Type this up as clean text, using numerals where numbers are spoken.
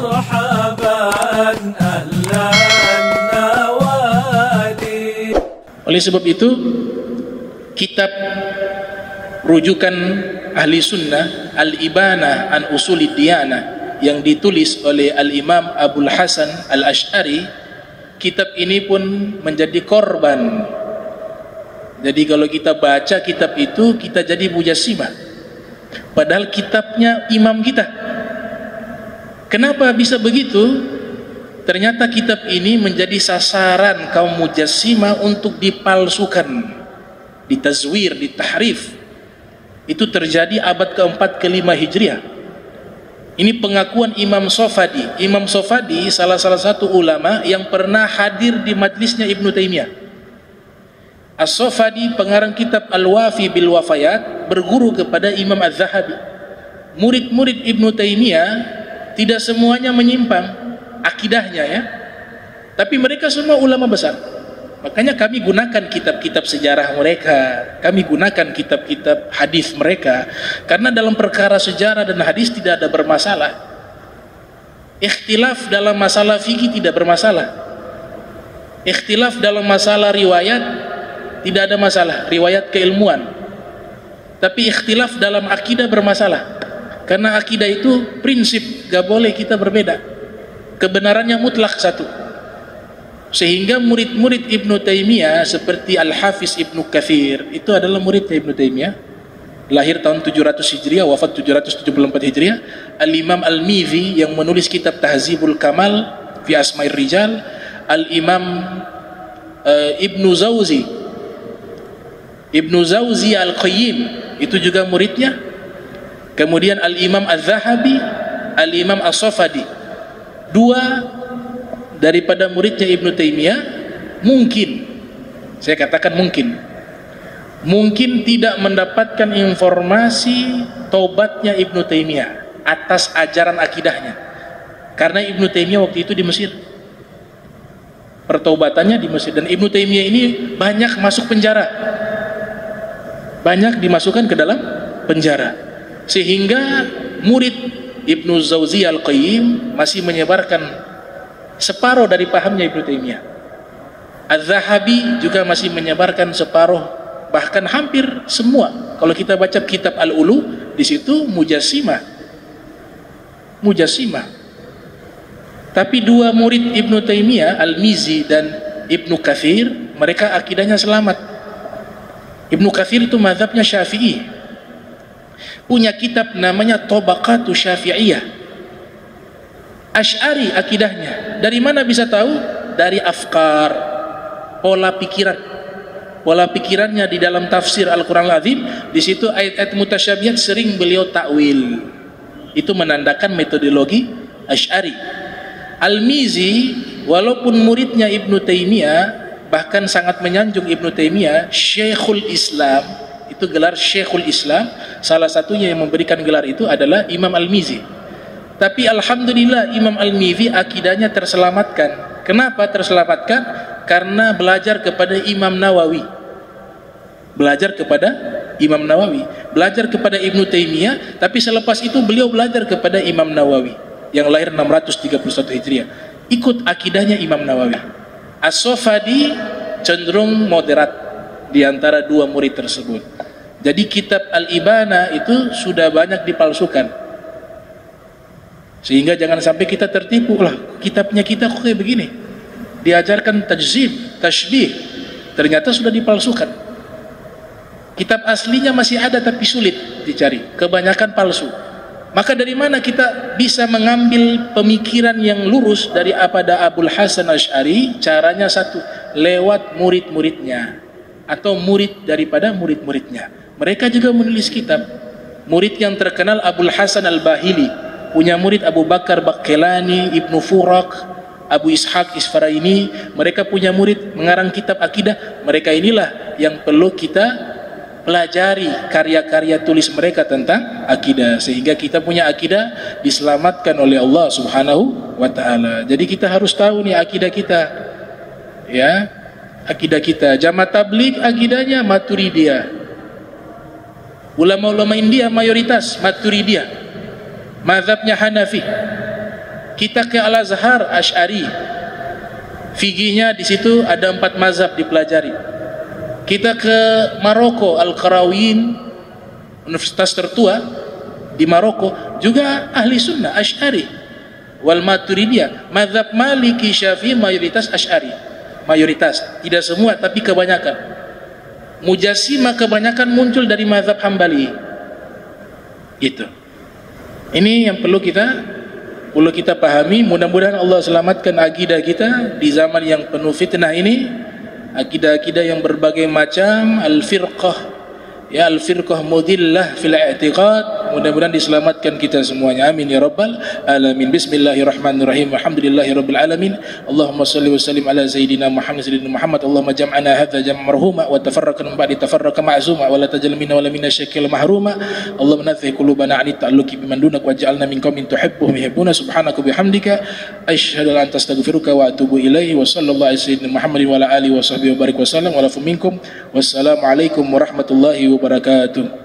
مرحبا أهلا النوادي. Oleh sebab itu, kitab rujukan ahli sunnah Al-Ibana an Usulid Diyanah yang ditulis oleh Al-Imam Abul Hasan Al-Asy'ari, kitab ini pun menjadi korban. Jadi kalau kita baca kitab itu, kita jadi mujassimah, padahal kitabnya imam kita. Kenapa bisa begitu? Ternyata kitab ini menjadi sasaran kaum mujassimah untuk dipalsukan, ditazwir, ditahrif. Itu terjadi abad ke-4 ke-5 Hijriah. Ini pengakuan Imam Sofadi. Imam Sofadi salah satu ulama yang pernah hadir di majlisnya Ibnu Taimiyah. As-Sofadi pengarang kitab Al-Wafi bil Wafayat berguru kepada Imam Az-Zahabi. Murid-murid Ibnu Taimiyah tidak semuanya menyimpang akidahnya, ya, tapi mereka semua ulama besar. Makanya kami gunakan kitab-kitab sejarah mereka, kami gunakan kitab-kitab hadis mereka, karena dalam perkara sejarah dan hadis tidak ada bermasalah. Ikhtilaf dalam masalah fikih tidak bermasalah. Ikhtilaf dalam masalah riwayat tidak ada masalah, riwayat keilmuan. Tapi ikhtilaf dalam akidah bermasalah, karena akidah itu prinsip, gak boleh kita berbeda. Kebenarannya mutlak satu. Sehingga murid-murid Ibnu Taimiyah seperti Al-Hafiz Ibnu Katsir itu adalah muridnya Ibnu Taimiyah, lahir tahun 700 Hijriah, wafat 774 Hijriah. Al-Imam Al-Mizi yang menulis kitab Tahzibul Kamal fi Asma'ir Rijal, Al-Imam Ibnu Zawzi Al-Qayyim itu juga muridnya. Kemudian Al-Imam Az-Zahabi, Al-Imam As-Safadi, dua daripada muridnya Ibnu Taimiyah. Mungkin, saya katakan mungkin tidak mendapatkan informasi taubatnya Ibnu Taimiyah atas ajaran akidahnya, karena Ibnu Taimiyah waktu itu di Mesir, pertaubatannya di Mesir. Dan Ibnu Taimiyah ini banyak masuk penjara, banyak dimasukkan ke dalam penjara, sehingga murid Ibnu Zawzi Al-Qayyim masih menyebarkan separuh dari pahamnya Ibnu Taimiyah. Az-Zahabi juga masih menyebarkan separuh, bahkan hampir semua. Kalau kita baca kitab Al-Ulu, di situ mujassimah. Tapi dua murid Ibnu Taimiyah, Al-Mizi dan Ibnu Katsir, mereka akidahnya selamat. Ibnu Katsir itu mazhabnya Syafi'i, punya kitab namanya Tabaqatu Syafi'iyah. Asy'ari akidahnya. Dari mana bisa tahu? Dari afkar, pola pikirannya di dalam tafsir Al-Qur'an Al-Azim. Di situ ayat-ayat mutasyabihat sering beliau takwil. Itu menandakan metodologi Asy'ari. Al-Mizi walaupun muridnya Ibnu Taimiyah, bahkan sangat menyanjung Ibnu Taimiyah, Syekhul Islam, itu gelar Syekhul Islam, salah satunya yang memberikan gelar itu adalah Imam Al-Mizi. Tapi alhamdulillah Imam Al-Mizi akidahnya terselamatkan. Kenapa terselamatkan? Karena belajar kepada Imam Nawawi. Belajar kepada Ibnu Taimiyah, tapi selepas itu beliau belajar kepada Imam Nawawi yang lahir 631 Hijriah. Ikut akidahnya Imam Nawawi. As-Sofadi cenderung moderat di antara dua murid tersebut. Jadi kitab Al-Ibana itu sudah banyak dipalsukan, sehingga jangan sampai kita tertipu. Lah, kitabnya kita kok kayak begini, diajarkan tajzib, tashbih, ternyata sudah dipalsukan. Kitab aslinya masih ada tapi sulit dicari, kebanyakan palsu. Maka dari mana kita bisa mengambil pemikiran yang lurus daripada Abul Hasan Asy'ari? Caranya satu, lewat murid-muridnya atau murid daripada murid-muridnya. Mereka juga menulis kitab. Murid yang terkenal Abul Hasan Al-Bahili, punya murid Abu Bakar Bakelani, Ibnu Furak, Abu Ishaq Isfaraini. Mereka punya murid mengarang kitab akidah. Mereka inilah yang perlu kita pelajari karya-karya tulis mereka tentang akidah, sehingga kita punya akidah diselamatkan oleh Allah Subhanahu wa taala. Jadi kita harus tahu nih akidah kita. Ya, akidah kita. Jamaah tabligh akidahnya Maturidiyah. Ulama-ulama India mayoritas Maturidiyah. Mazhabnya Hanafi. Kita ke Al-Azhar, Asy'ari. Fikihnya di situ ada 4 mazhab dipelajari. Kita ke Maroko, Al-Qarawiyyin, universitas tertua di Maroko, juga ahli sunnah, Asy'ari wal Maturidiyah. Mazhab Maliki, Syafi'i mayoritas Asy'ari. Mayoritas, tidak semua tapi kebanyakan. Mujassimah kebanyakan muncul dari mazhab Hambali. Gitu. Ini yang perlu kita pahami. Mudah-mudahan Allah selamatkan akidah kita di zaman yang penuh fitnah ini. Akidah-akidah yang berbagai macam, al-firqah, ya al-firqah mudillah fil i'tiqad, mudah-mudahan diselamatkan kita semuanya, amin ya rabbal alamin. Bismillahirrahmanirrahim, alhamdulillahirabbil alamin. Allahumma shalli wa sallim ala sayyidina Muhammad. Allahumma jam'ana hadza jam'an marhuma wa tafarraqna min ba'di tafarraqa ma'zuma wa la tajal minna wa la minna syakil mahruma. Allahumma nafi qulubana 'ani ta'alluqi biman dunak waj'alna min qaumin tuhibbuhum yuhibbuna. Subhanaka bihamdika asyhadu an la ilaha illa anta astaghfiruka wa atubu ilaihi. Wa sallallahu ala sayyidina Muhammadin wa ala alihi wa sahbihi wa barik wa sallam wa lafu minkum. Wassalamu alaikum warahmatullahi wabarakatuh.